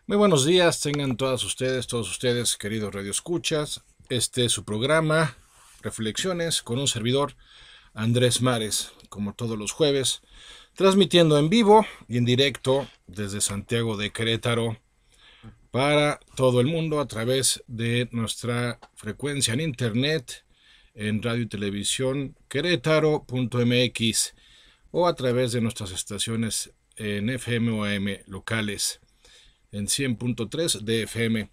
Muy buenos días, tengan todos ustedes, queridos radioescuchas. Este es su programa, Reflexiones con un servidor, Andrés Mares, como todos los jueves, transmitiendo en vivo y en directo desde Santiago de Querétaro para todo el mundo a través de nuestra frecuencia en internet, en radio y televisión querétaro.mx o a través de nuestras estaciones en FM o AM locales en 100.3 de FM.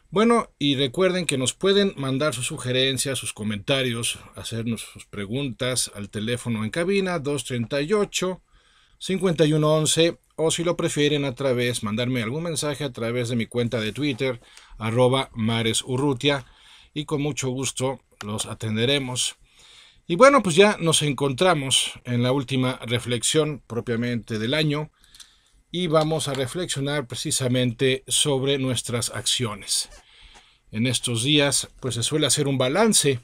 Bueno, y recuerden que nos pueden mandar sus sugerencias, sus comentarios, hacernos sus preguntas al teléfono en cabina 238-5111 o si lo prefieren mandarme algún mensaje a través de mi cuenta de Twitter, @maresurrutia, y con mucho gusto los atenderemos. Y bueno, pues ya nos encontramos en la última reflexión propiamente del año, y vamos a reflexionar precisamente sobre nuestras acciones. En estos días, pues se suele hacer un balance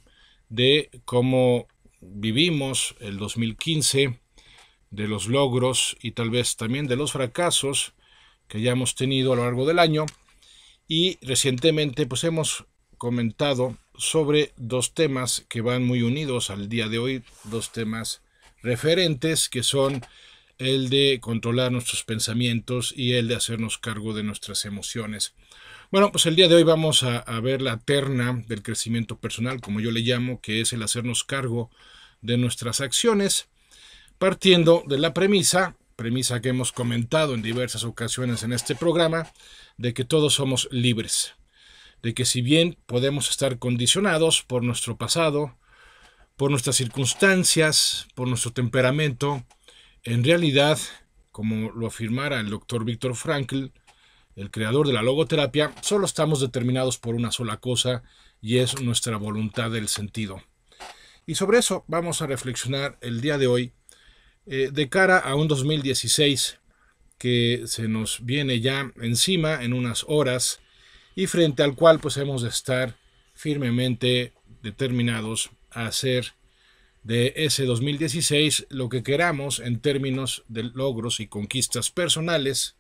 de cómo vivimos el 2015, de los logros y tal vez también de los fracasos que hayamos tenido a lo largo del año. Y recientemente pues hemos comentado sobre dos temas que van muy unidos al día de hoy, dos temas referentes que son el de controlar nuestros pensamientos y el de hacernos cargo de nuestras emociones. Bueno, pues el día de hoy vamos a ver la terna del crecimiento personal, como yo le llamo, que es el hacernos cargo de nuestras acciones, partiendo de la premisa que hemos comentado en diversas ocasiones en este programa, de que todos somos libres, de que si bien podemos estar condicionados por nuestro pasado, por nuestras circunstancias, por nuestro temperamento, en realidad, como lo afirmara el doctor Viktor Frankl, el creador de la logoterapia, solo estamos determinados por una sola cosa, y es nuestra voluntad del sentido. Y sobre eso vamos a reflexionar el día de hoy, de cara a un 2016 que se nos viene ya encima en unas horas, y frente al cual pues hemos de estar firmemente determinados a hacer de ese 2016 lo que queramos en términos de logros y conquistas personales,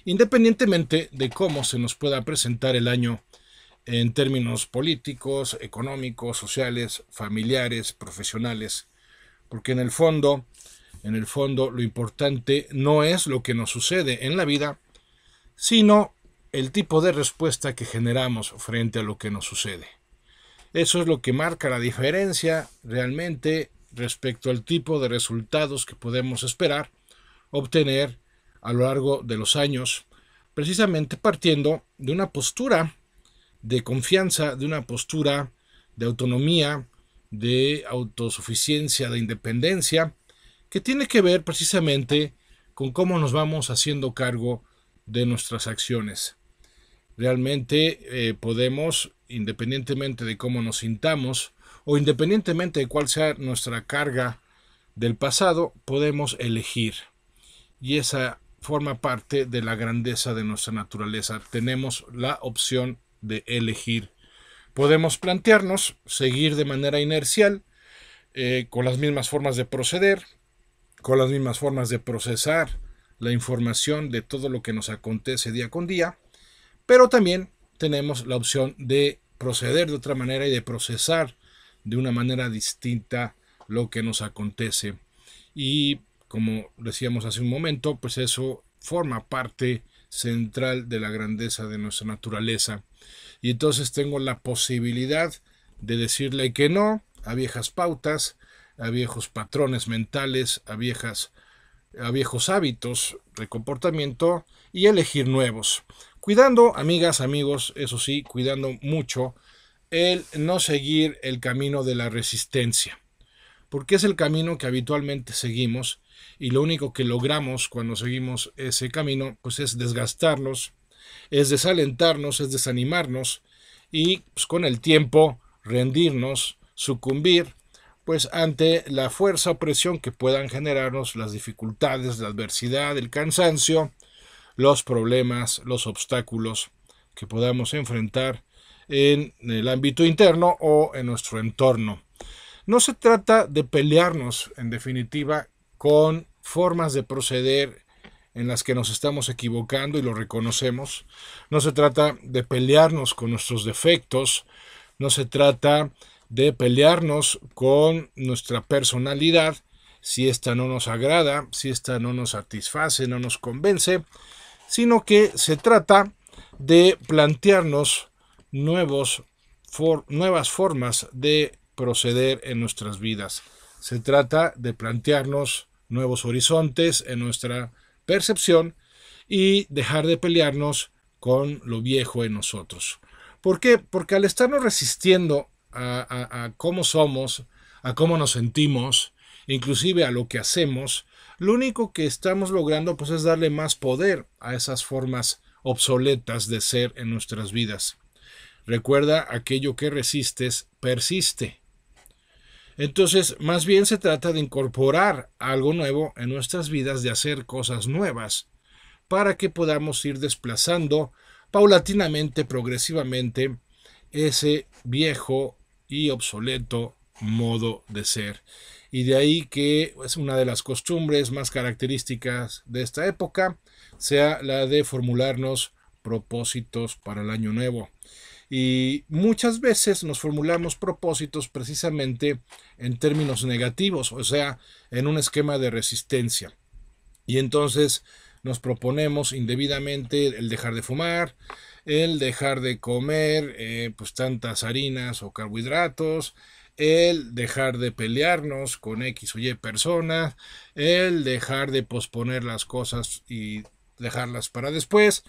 independientemente de cómo se nos pueda presentar el año en términos políticos, económicos, sociales, familiares, profesionales, porque en el fondo lo importante no es lo que nos sucede en la vida, sino el tipo de respuesta que generamos frente a lo que nos sucede. Eso es lo que marca la diferencia realmente respecto al tipo de resultados que podemos esperar obtener a lo largo de los años, precisamente partiendo de una postura de confianza, de una postura de autonomía, de autosuficiencia, de independencia, que tiene que ver precisamente con cómo nos vamos haciendo cargo de nuestras acciones. Realmente podemos, independientemente de cómo nos sintamos o independientemente de cuál sea nuestra carga del pasado, podemos elegir. Y esa forma parte de la grandeza de nuestra naturaleza. Tenemos la opción de elegir. Podemos plantearnos seguir de manera inercial, con las mismas formas de proceder, con las mismas formas de procesar la información de todo lo que nos acontece día con día, pero también tenemos la opción de proceder de otra manera y de procesar de una manera distinta lo que nos acontece. Y como decíamos hace un momento, pues eso forma parte central de la grandeza de nuestra naturaleza. Y entonces tengo la posibilidad de decirle que no a viejas pautas, a viejos patrones mentales, a viejos hábitos de comportamiento, y elegir nuevos. Cuidando, amigas, amigos, eso sí, cuidando mucho el no seguir el camino de la resistencia, porque es el camino que habitualmente seguimos, y lo único que logramos cuando seguimos ese camino pues es desgastarnos, es desalentarnos, es desanimarnos, y pues con el tiempo rendirnos, sucumbir pues ante la fuerza o presión que puedan generarnos las dificultades, la adversidad, el cansancio, los problemas, los obstáculos que podamos enfrentar en el ámbito interno o en nuestro entorno. No se trata de pelearnos, en definitiva, con formas de proceder en las que nos estamos equivocando y lo reconocemos. No se trata de pelearnos con nuestros defectos, no se trata de pelearnos con nuestra personalidad, si esta no nos agrada, si esta no nos satisface, no nos convence, sino que se trata de plantearnos nuevas formas de proceder en nuestras vidas. Se trata de plantearnos nuevos horizontes en nuestra percepción y dejar de pelearnos con lo viejo en nosotros. ¿Por qué? Porque al estarnos resistiendo a cómo somos, a cómo nos sentimos, inclusive a lo que hacemos, lo único que estamos logrando pues es darle más poder a esas formas obsoletas de ser en nuestras vidas. Recuerda, aquello que resistes persiste. Entonces, más bien se trata de incorporar algo nuevo en nuestras vidas, de hacer cosas nuevas, para que podamos ir desplazando paulatinamente, progresivamente, ese viejo y obsoleto modo de ser. Y de ahí que es una de las costumbres más características de esta época, sea la de formularnos propósitos para el año nuevo. Y muchas veces nos formulamos propósitos precisamente en términos negativos, o sea, en un esquema de resistencia. Y entonces nos proponemos indebidamente el dejar de fumar, el dejar de comer pues tantas harinas o carbohidratos, el dejar de pelearnos con X o Y personas, el dejar de posponer las cosas y dejarlas para después.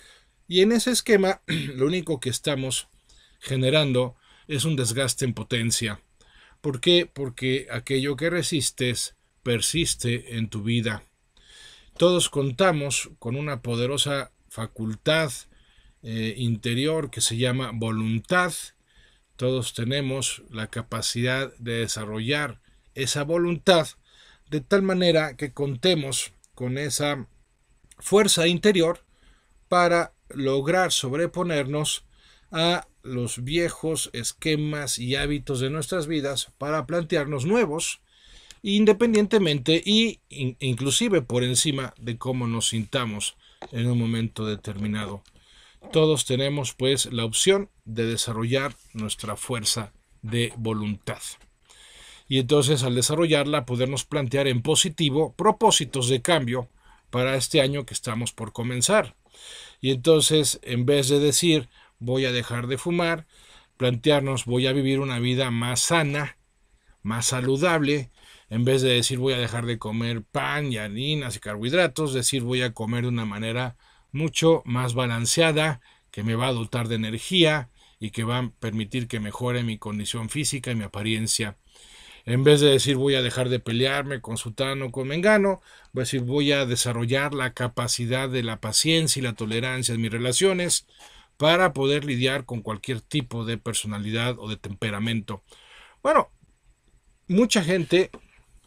Y en ese esquema lo único que estamos generando es un desgaste en potencia. ¿Por qué? Porque aquello que resistes persiste en tu vida. Todos contamos con una poderosa facultad interior que se llama voluntad. Todos tenemos la capacidad de desarrollar esa voluntad de tal manera que contemos con esa fuerza interior para lograr sobreponernos a los viejos esquemas y hábitos de nuestras vidas para plantearnos nuevos, independientemente e inclusive por encima de cómo nos sintamos en un momento determinado. Todos tenemos pues la opción de desarrollar nuestra fuerza de voluntad. Y entonces al desarrollarla podernos plantear en positivo propósitos de cambio para este año que estamos por comenzar. Y entonces en vez de decir voy a dejar de fumar, plantearnos voy a vivir una vida más sana, más saludable. En vez de decir voy a dejar de comer pan y harinas y carbohidratos, decir voy a comer de una manera mucho más balanceada, que me va a dotar de energía y que va a permitir que mejore mi condición física y mi apariencia. En vez de decir voy a dejar de pelearme con sutano o con mengano, voy a decir voy a desarrollar la capacidad de la paciencia y la tolerancia en mis relaciones para poder lidiar con cualquier tipo de personalidad o de temperamento. Bueno, mucha gente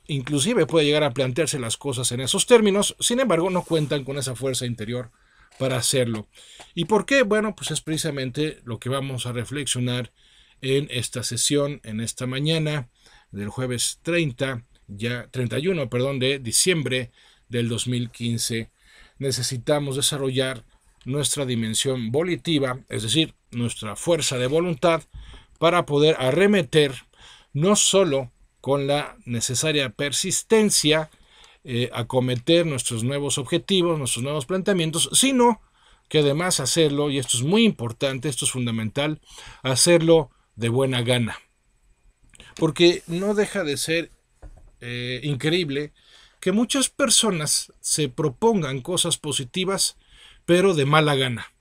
inclusive puede llegar a plantearse las cosas en esos términos, sin embargo no cuentan con esa fuerza interior para hacerlo. ¿Y por qué? Bueno, pues es precisamente lo que vamos a reflexionar en esta sesión, en esta mañana del jueves 31, de diciembre del 2015. Necesitamos desarrollar nuestra dimensión volitiva, es decir, nuestra fuerza de voluntad, para poder arremeter no solo con la necesaria persistencia, acometer nuestros nuevos objetivos, nuestros nuevos planteamientos, sino que además hacerlo, y esto es muy importante, esto es fundamental, hacerlo de buena gana. Porque no deja de ser increíble que muchas personas se propongan cosas positivas, pero de mala gana.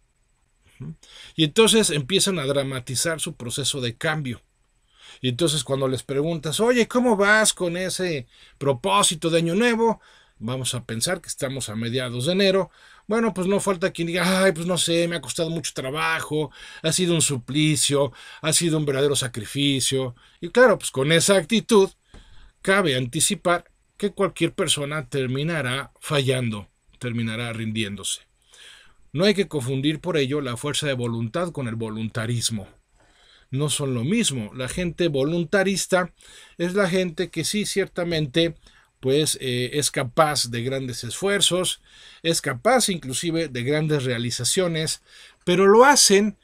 Y entonces empiezan a dramatizar su proceso de cambio. Y entonces cuando les preguntas, oye, ¿cómo vas con ese propósito de año nuevo? Vamos a pensar que estamos a mediados de enero. Bueno, pues no falta quien diga, ay, pues no sé, me ha costado mucho trabajo, ha sido un suplicio, ha sido un verdadero sacrificio. Y claro, pues con esa actitud cabe anticipar que cualquier persona terminará fallando, terminará rindiéndose. No hay que confundir por ello la fuerza de voluntad con el voluntarismo. No son lo mismo. La gente voluntarista es la gente que sí ciertamente pues es capaz de grandes esfuerzos, es capaz inclusive de grandes realizaciones, pero lo hacen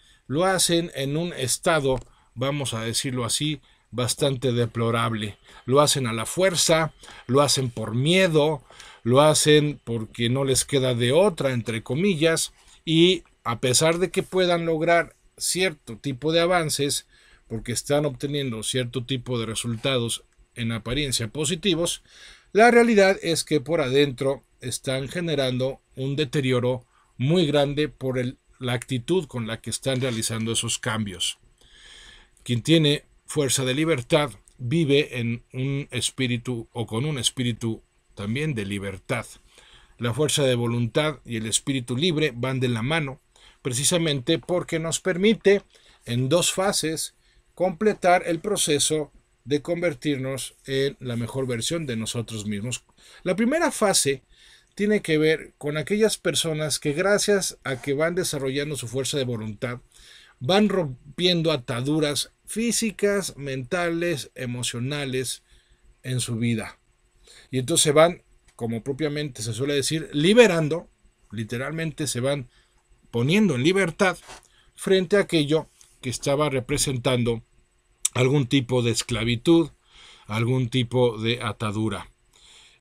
en un estado, vamos a decirlo así, bastante deplorable. Lo hacen a la fuerza, lo hacen por miedo, lo hacen porque no les queda de otra, entre comillas, y a pesar de que puedan lograr cierto tipo de avances, porque están obteniendo cierto tipo de resultados en apariencia positivos, la realidad es que por adentro están generando un deterioro muy grande por la actitud con la que están realizando esos cambios. Quien tiene fuerza de libertad vive en un espíritu o con un espíritu también de libertad. La fuerza de voluntad y el espíritu libre van de la mano, precisamente porque nos permite en dos fases completar el proceso de convertirnos en la mejor versión de nosotros mismos. La primera fase tiene que ver con aquellas personas que gracias a que van desarrollando su fuerza de voluntad, van rompiendo ataduras físicas, mentales, emocionales en su vida. Y entonces se van, como propiamente se suele decir, liberando, literalmente se van poniendo en libertad frente a aquello que estaba representando algún tipo de esclavitud, algún tipo de atadura.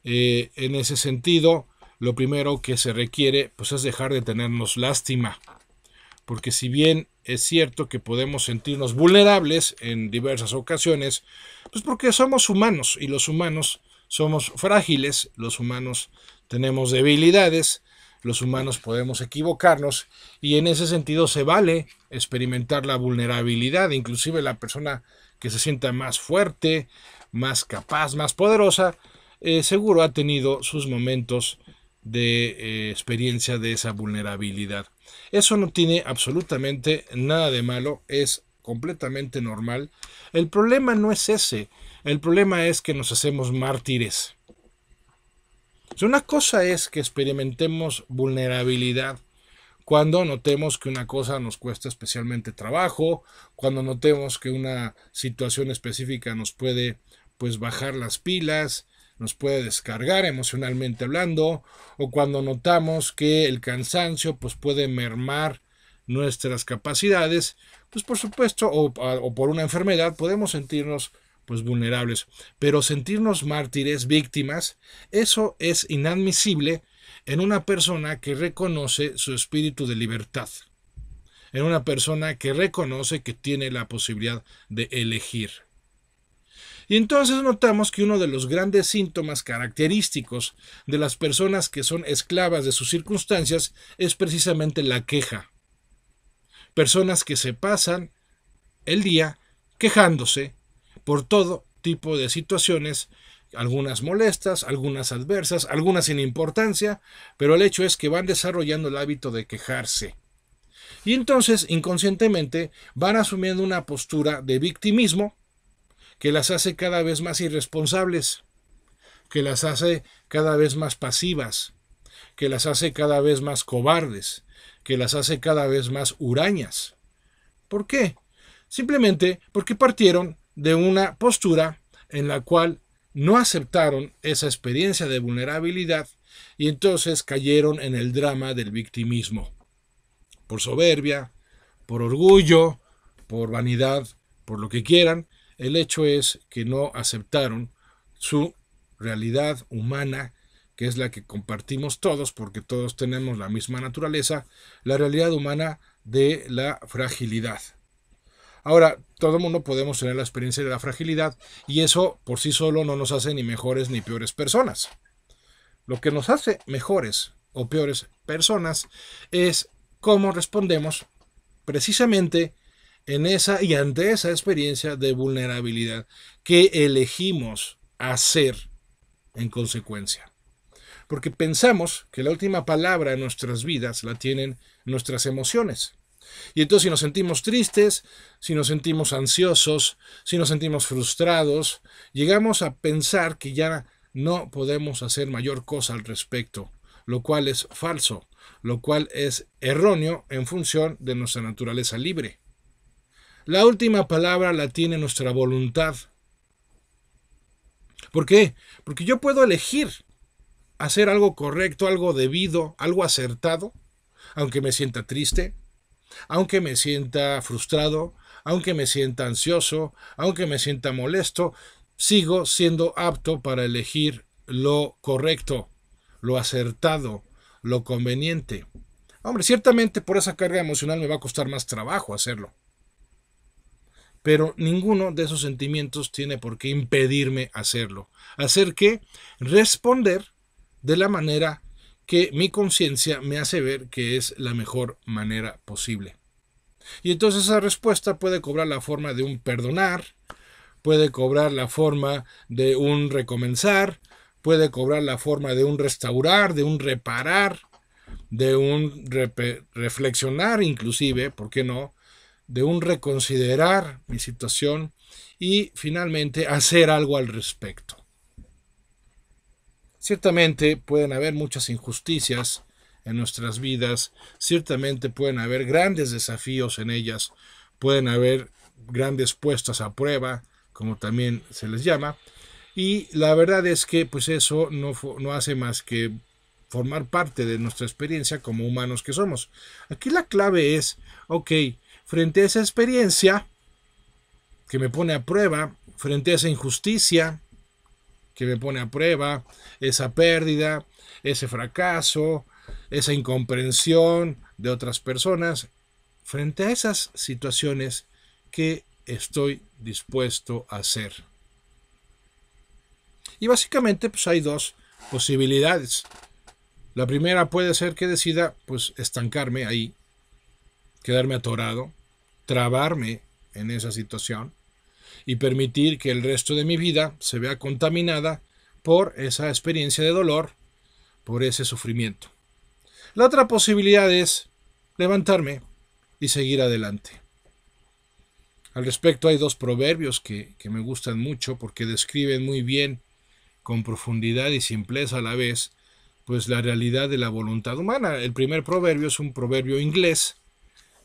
En ese sentido, lo primero que se requiere pues, es dejar de tenernos lástima, porque si bien es cierto que podemos sentirnos vulnerables en diversas ocasiones, pues porque somos humanos y los humanos somos frágiles, los humanos tenemos debilidades, los humanos podemos equivocarnos y en ese sentido se vale experimentar la vulnerabilidad, inclusive la persona que se sienta más fuerte, más capaz, más poderosa, seguro ha tenido sus momentos de experiencia de esa vulnerabilidad. Eso no tiene absolutamente nada de malo, es completamente normal. El problema no es ese, el problema es que nos hacemos mártires. Una cosa es que experimentemos vulnerabilidad cuando notemos que una cosa nos cuesta especialmente trabajo, cuando notemos que una situación específica nos puede pues bajar las pilas, nos puede descargar emocionalmente hablando, o cuando notamos que el cansancio pues puede mermar nuestras capacidades, pues por supuesto, o por una enfermedad podemos sentirnos pues vulnerables, pero sentirnos mártires, víctimas, eso es inadmisible en una persona que reconoce su espíritu de libertad, en una persona que reconoce que tiene la posibilidad de elegir. Y entonces notamos que uno de los grandes síntomas característicos de las personas que son esclavas de sus circunstancias es precisamente la queja. Personas que se pasan el día quejándose por todo tipo de situaciones, algunas molestas, algunas adversas, algunas sin importancia, pero el hecho es que van desarrollando el hábito de quejarse. Y entonces, inconscientemente, van asumiendo una postura de victimismo que las hace cada vez más irresponsables, que las hace cada vez más pasivas, que las hace cada vez más cobardes, que las hace cada vez más hurañas. ¿Por qué? Simplemente porque partieron de una postura en la cual no aceptaron esa experiencia de vulnerabilidad y entonces cayeron en el drama del victimismo. Por soberbia, por orgullo, por vanidad, por lo que quieran, el hecho es que no aceptaron su realidad humana, que es la que compartimos todos, porque todos tenemos la misma naturaleza, la realidad humana de la fragilidad. Ahora, todo el mundo podemos tener la experiencia de la fragilidad y eso por sí solo no nos hace ni mejores ni peores personas. Lo que nos hace mejores o peores personas es cómo respondemos precisamente en esa y ante esa experiencia de vulnerabilidad que elegimos hacer en consecuencia. Porque pensamos que la última palabra en nuestras vidas la tienen nuestras emociones. Y entonces si nos sentimos tristes, si nos sentimos ansiosos, si nos sentimos frustrados, llegamos a pensar que ya no podemos hacer mayor cosa al respecto, lo cual es falso, lo cual es erróneo en función de nuestra naturaleza libre. La última palabra la tiene nuestra voluntad. ¿Por qué? Porque yo puedo elegir hacer algo correcto, algo debido, algo acertado, aunque me sienta triste, aunque me sienta frustrado, aunque me sienta ansioso, aunque me sienta molesto, sigo siendo apto para elegir lo correcto, lo acertado, lo conveniente. Hombre, ciertamente por esa carga emocional me va a costar más trabajo hacerlo. Pero ninguno de esos sentimientos tiene por qué impedirme hacerlo. ¿Hacer qué? Responder de la manera que mi conciencia me hace ver que es la mejor manera posible. Y entonces esa respuesta puede cobrar la forma de un perdonar, puede cobrar la forma de un recomenzar, puede cobrar la forma de un restaurar, de un reparar, de un reflexionar inclusive, ¿por qué no? De un reconsiderar mi situación y finalmente hacer algo al respecto. Ciertamente pueden haber muchas injusticias en nuestras vidas, ciertamente pueden haber grandes desafíos en ellas, pueden haber grandes puestas a prueba, como también se les llama, y la verdad es que pues eso no hace más que formar parte de nuestra experiencia como humanos que somos. Aquí la clave es, ok, frente a esa experiencia que me pone a prueba, frente a esa injusticia que me pone a prueba, esa pérdida, ese fracaso, esa incomprensión de otras personas, frente a esas situaciones, ¿qué estoy dispuesto a hacer? Y básicamente pues hay dos posibilidades. La primera puede ser que decida pues estancarme ahí, quedarme atorado, trabarme en esa situación y permitir que el resto de mi vida se vea contaminada por esa experiencia de dolor, por ese sufrimiento. La otra posibilidad es levantarme y seguir adelante. Al respecto hay dos proverbios que me gustan mucho porque describen muy bien, con profundidad y simpleza a la vez, pues la realidad de la voluntad humana. El primer proverbio es un proverbio inglés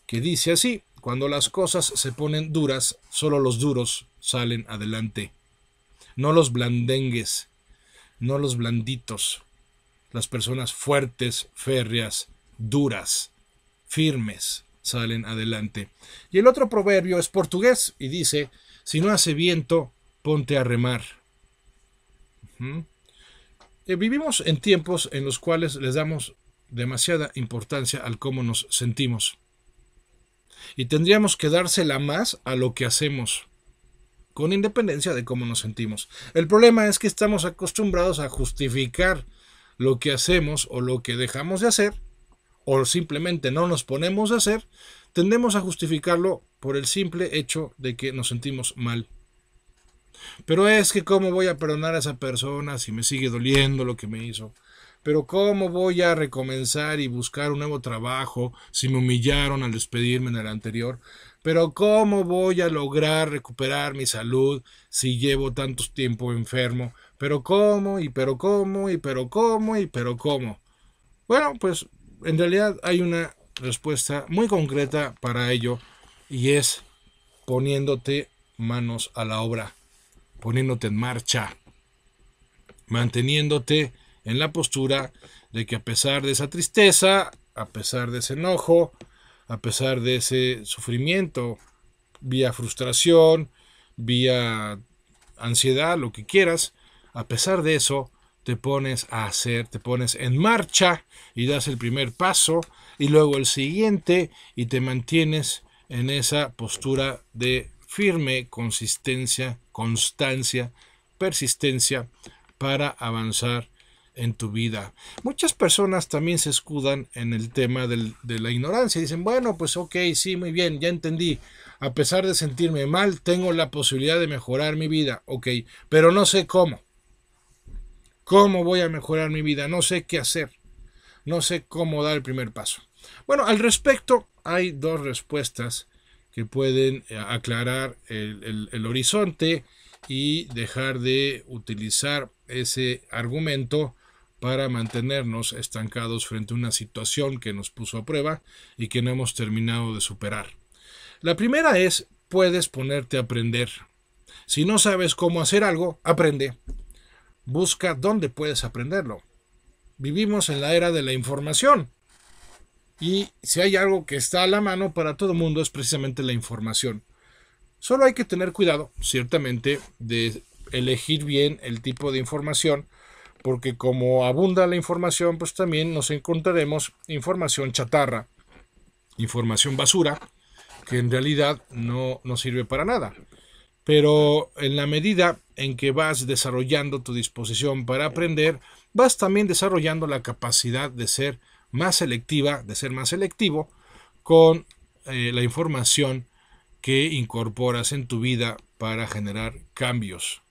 que dice así: cuando las cosas se ponen duras, solo los duros salen adelante. No los blandengues, no los blanditos, las personas fuertes, férreas, duras, firmes, salen adelante. Y el otro proverbio es portugués y dice: si no hace viento, ponte a remar. Vivimos en tiempos en los cuales les damos demasiada importancia al cómo nos sentimos. Y tendríamos que dársela más a lo que hacemos, con independencia de cómo nos sentimos. El problema es que estamos acostumbrados a justificar lo que hacemos o lo que dejamos de hacer, o simplemente no nos ponemos a hacer, tendemos a justificarlo por el simple hecho de que nos sentimos mal. Pero es que ¿cómo voy a perdonar a esa persona si me sigue doliendo lo que me hizo? Pero ¿cómo voy a recomenzar y buscar un nuevo trabajo si me humillaron al despedirme en el anterior? Pero ¿cómo voy a lograr recuperar mi salud si llevo tanto tiempo enfermo? Pero ¿cómo? Y pero ¿cómo? Y pero ¿cómo? Y pero ¿cómo? Bueno, pues en realidad hay una respuesta muy concreta para ello y es poniéndote manos a la obra, poniéndote en marcha, manteniéndote en la postura de que a pesar de esa tristeza, a pesar de ese enojo, a pesar de ese sufrimiento, vía frustración, vía ansiedad, lo que quieras, a pesar de eso, te pones a hacer, te pones en marcha y das el primer paso y luego el siguiente y te mantienes en esa postura de firme consistencia, constancia, persistencia para avanzar en tu vida. Muchas personas también se escudan en el tema de la ignorancia. Dicen, bueno, pues ok, sí, muy bien, ya entendí. A pesar de sentirme mal, tengo la posibilidad de mejorar mi vida. Ok, pero no sé cómo. ¿Cómo voy a mejorar mi vida? No sé qué hacer. No sé cómo dar el primer paso. Bueno, al respecto hay dos respuestas que pueden aclarar el horizonte y dejar de utilizar ese argumento para mantenernos estancados frente a una situación que nos puso a prueba y que no hemos terminado de superar. La primera es, puedes ponerte a aprender. Si no sabes cómo hacer algo, aprende. busca dónde puedes aprenderlo. Vivimos en la era de la información. Y si hay algo que está a la mano para todo el mundo es precisamente la información. Solo hay que tener cuidado, ciertamente, de elegir bien el tipo de información, porque como abunda la información, pues también nos encontraremos información chatarra, información basura, que en realidad no sirve para nada. Pero en la medida en que vas desarrollando tu disposición para aprender, vas también desarrollando la capacidad de ser más selectiva, de ser más selectivo con la información que incorporas en tu vida para generar cambios.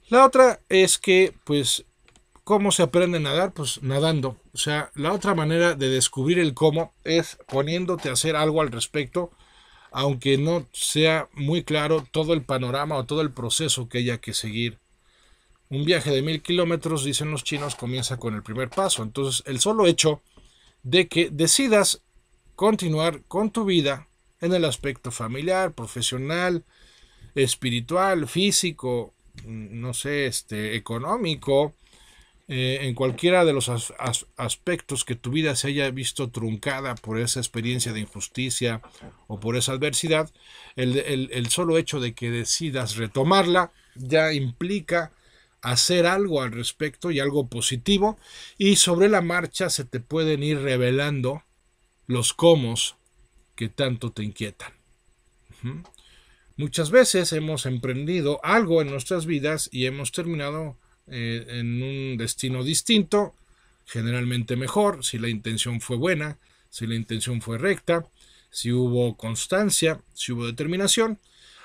La otra es que, pues, ¿cómo se aprende a nadar? Pues nadando. O sea, la otra manera de descubrir el cómo es poniéndote a hacer algo al respecto, aunque no sea muy claro todo el panorama o todo el proceso que haya que seguir. Un viaje de 1000 kilómetros, dicen los chinos, comienza con el primer paso. Entonces, el solo hecho de que decidas continuar con tu vida en el aspecto familiar, profesional, espiritual, físico, no sé, económico, en cualquiera de los aspectos que tu vida se haya visto truncada por esa experiencia de injusticia o por esa adversidad, el solo hecho de que decidas retomarla ya implica hacer algo al respecto y algo positivo, y sobre la marcha se te pueden ir revelando los cómo que tanto te inquietan. Muchas veces hemos emprendido algo en nuestras vidas y hemos terminado en un destino distinto, generalmente mejor, si la intención fue buena, si la intención fue recta, si hubo constancia, si hubo determinación.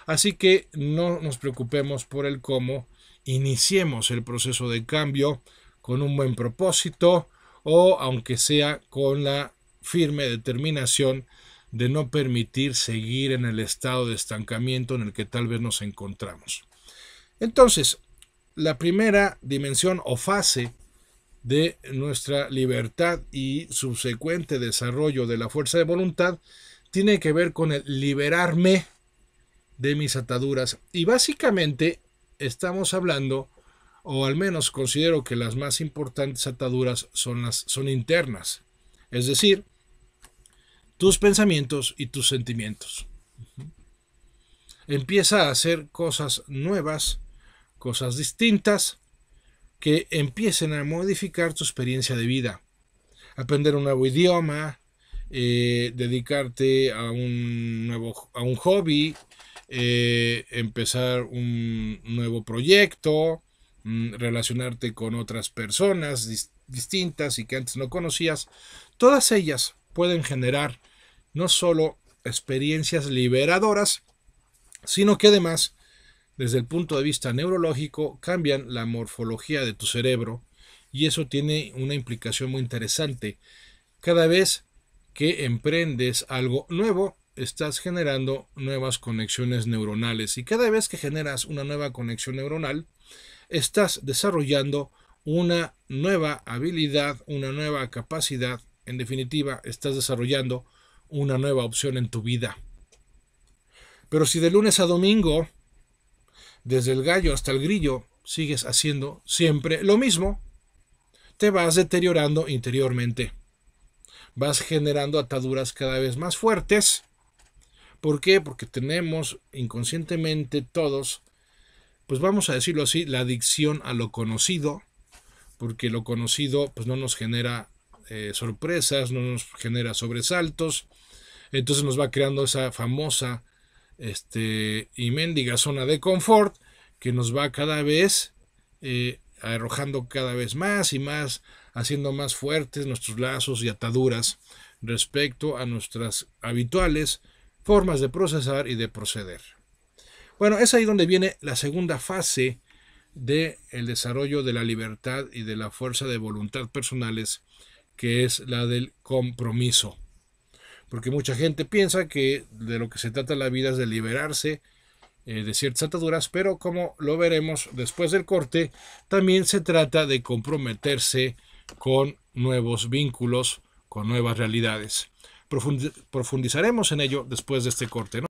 Así que no nos preocupemos por el cómo, iniciemos el proceso de cambio con un buen propósito, o aunque sea con la firme determinación de no permitir seguir en el estado de estancamiento en el que tal vez nos encontramos. Entonces, la primera dimensión o fase de nuestra libertad y subsecuente desarrollo de la fuerza de voluntad tiene que ver con el liberarme de mis ataduras. Y básicamente estamos hablando, o al menos considero que las más importantes ataduras son internas. Es decir, tus pensamientos y tus sentimientos. Empieza a hacer cosas nuevas, cosas distintas, que empiecen a modificar tu experiencia de vida. Aprender un nuevo idioma, dedicarte a un hobby, empezar un nuevo proyecto, relacionarte con otras personas distintas y que antes no conocías. Todas ellas pueden generar no solo experiencias liberadoras, sino que además, desde el punto de vista neurológico, cambian la morfología de tu cerebro, y eso tiene una implicación muy interesante. Cada vez que emprendes algo nuevo, estás generando nuevas conexiones neuronales, y cada vez que generas una nueva conexión neuronal, estás desarrollando una nueva habilidad, una nueva capacidad. En definitiva, estás desarrollando una nueva opción en tu vida. Pero si de lunes a domingo, desde el gallo hasta el grillo, sigues haciendo siempre lo mismo, te vas deteriorando interiormente. Vas generando ataduras cada vez más fuertes. ¿Por qué? Porque tenemos inconscientemente todos, pues vamos a decirlo así, la adicción a lo conocido, porque lo conocido pues no nos genera sorpresas, no nos genera sobresaltos. Entonces nos va creando esa famosa y mendiga zona de confort que nos va cada vez arrojando cada vez más y más, haciendo más fuertes nuestros lazos y ataduras respecto a nuestras habituales formas de procesar y de proceder. Bueno, es ahí donde viene la segunda fase del desarrollo de la libertad y de la fuerza de voluntad personales, que es la del compromiso. Porque mucha gente piensa que de lo que se trata la vida es de liberarse de ciertas ataduras, pero como lo veremos después del corte, también se trata de comprometerse con nuevos vínculos, con nuevas realidades. Profundizaremos en ello después de este corte, ¿no?